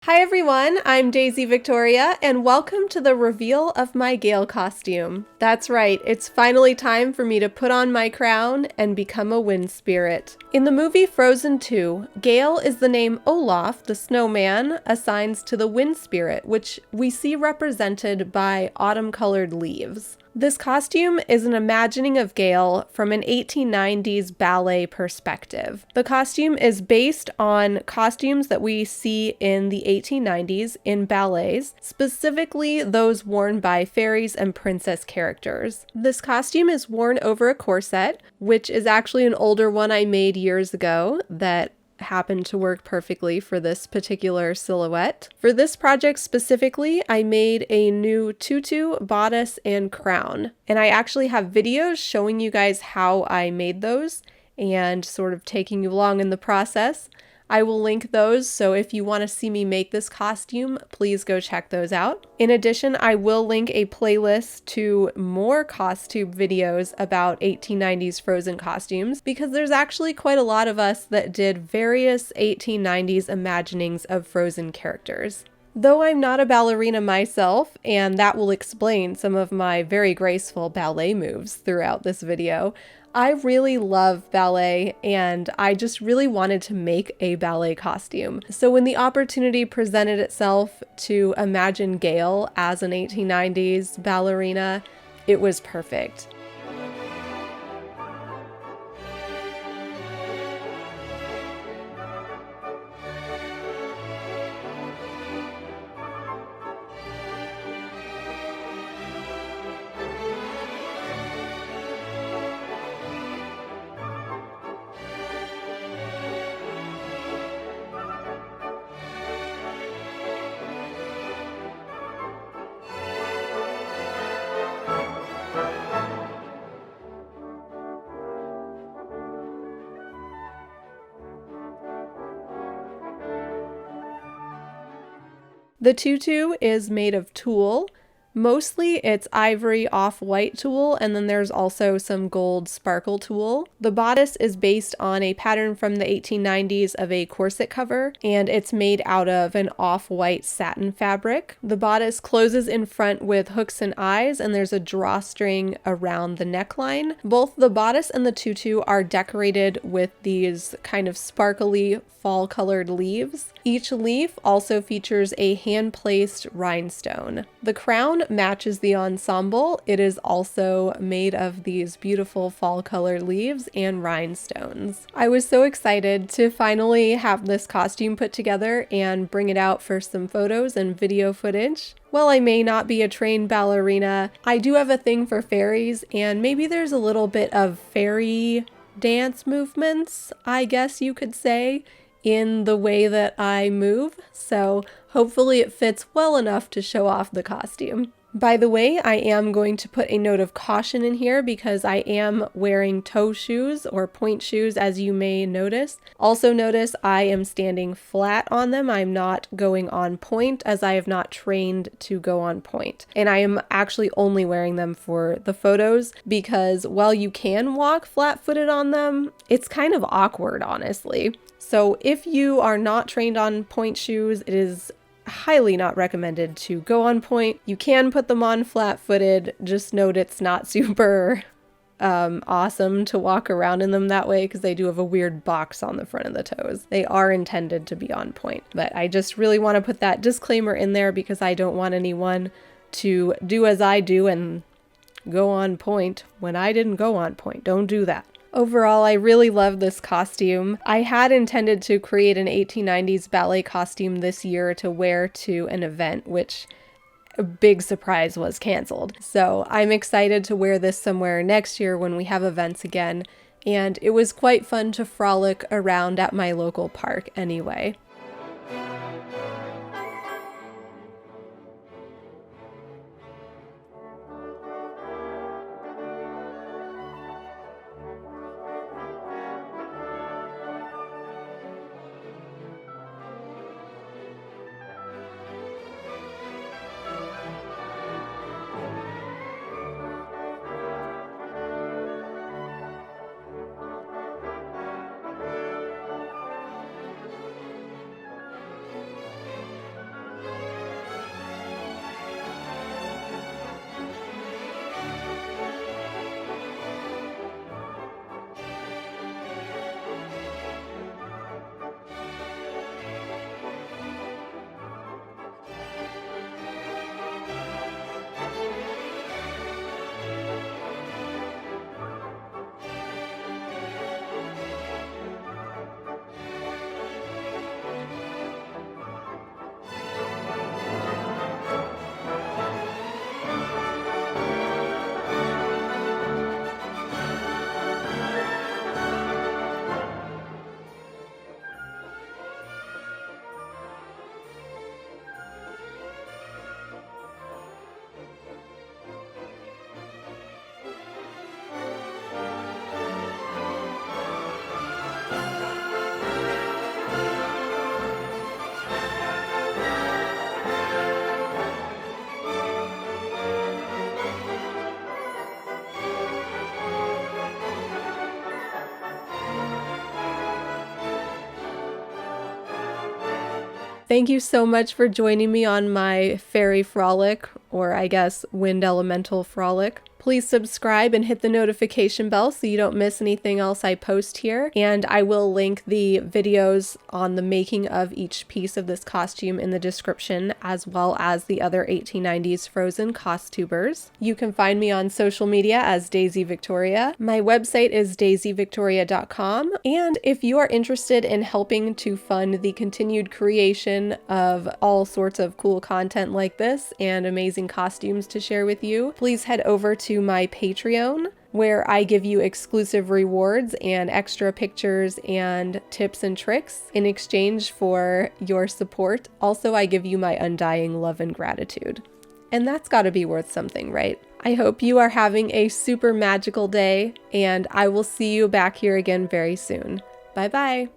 Hi everyone, I'm Daisy Victoria, and welcome to the reveal of my Gale costume. That's right, it's finally time for me to put on my crown and become a wind spirit. In the movie Frozen 2, Gale is the name Olaf, the snowman, assigns to the wind spirit, which we see represented by autumn-colored leaves. This costume is an imagining of Gale from an 1890s ballet perspective. The costume is based on costumes that we see in the 1890s in ballets, specifically those worn by fairies and princess characters. This costume is worn over a corset, which is actually an older one I made years ago that happened to work perfectly for this particular silhouette. For this project specifically, I made a new tutu, bodice, and crown. And I actually have videos showing you guys how I made those and sort of taking you along in the process. I will link those, so if you want to see me make this costume, please go check those out. In addition, I will link a playlist to more costume videos about 1890s Frozen costumes, because there's actually quite a lot of us that did various 1890s imaginings of Frozen characters. Though I'm not a ballerina myself, and that will explain some of my very graceful ballet moves throughout this video, I really love ballet, and I just really wanted to make a ballet costume. So when the opportunity presented itself to imagine Gale as an 1890s ballerina, it was perfect. The tutu is made of tulle. Mostly it's ivory off-white tulle, and then there's also some gold sparkle tulle. The bodice is based on a pattern from the 1890s of a corset cover, and it's made out of an off-white satin fabric. The bodice closes in front with hooks and eyes, and there's a drawstring around the neckline. Both the bodice and the tutu are decorated with these kind of sparkly fall-colored leaves. Each leaf also features a hand-placed rhinestone. The crown matches the ensemble. It is also made of these beautiful fall-colored leaves and rhinestones. I was so excited to finally have this costume put together and bring it out for some photos and video footage. While I may not be a trained ballerina, I do have a thing for fairies, and maybe there's a little bit of fairy dance movements, I guess you could say, in the way that I move, so hopefully it fits well enough to show off the costume. By the way, I am going to put a note of caution in here because I am wearing toe shoes or point shoes, as you may notice. Also notice I am standing flat on them. I'm not going on point, as I have not trained to go on point. And I am actually only wearing them for the photos because while you can walk flat-footed on them, it's kind of awkward, honestly. So if you are not trained on point shoes, it is highly not recommended to go on point. You can put them on flat-footed, just note it's not super awesome to walk around in them that way because they do have a weird box on the front of the toes. They are intended to be on point, but I just really want to put that disclaimer in there because I don't want anyone to do as I do and go on point when I didn't go on point. Don't do that. Overall, I really love this costume. I had intended to create an 1890s ballet costume this year to wear to an event, which a big surprise was canceled. So I'm excited to wear this somewhere next year when we have events again, and it was quite fun to frolic around at my local park anyway. thank you so much for joining me on my fairy frolic, or I guess wind elemental frolic. Please subscribe and hit the notification bell so you don't miss anything else I post here. And I will link the videos on the making of each piece of this costume in the description, as well as the other 1890s Frozen costumers. You can find me on social media as Daisy Victoria. My website is daisyvictoria.com. And if you are interested in helping to fund the continued creation of all sorts of cool content like this and amazing costumes to share with you, please head over to my Patreon, where I give you exclusive rewards and extra pictures and tips and tricks in exchange for your support. Also, I give you my undying love and gratitude. And that's gotta be worth something, right? I hope you are having a super magical day, and I will see you back here again very soon. Bye-bye.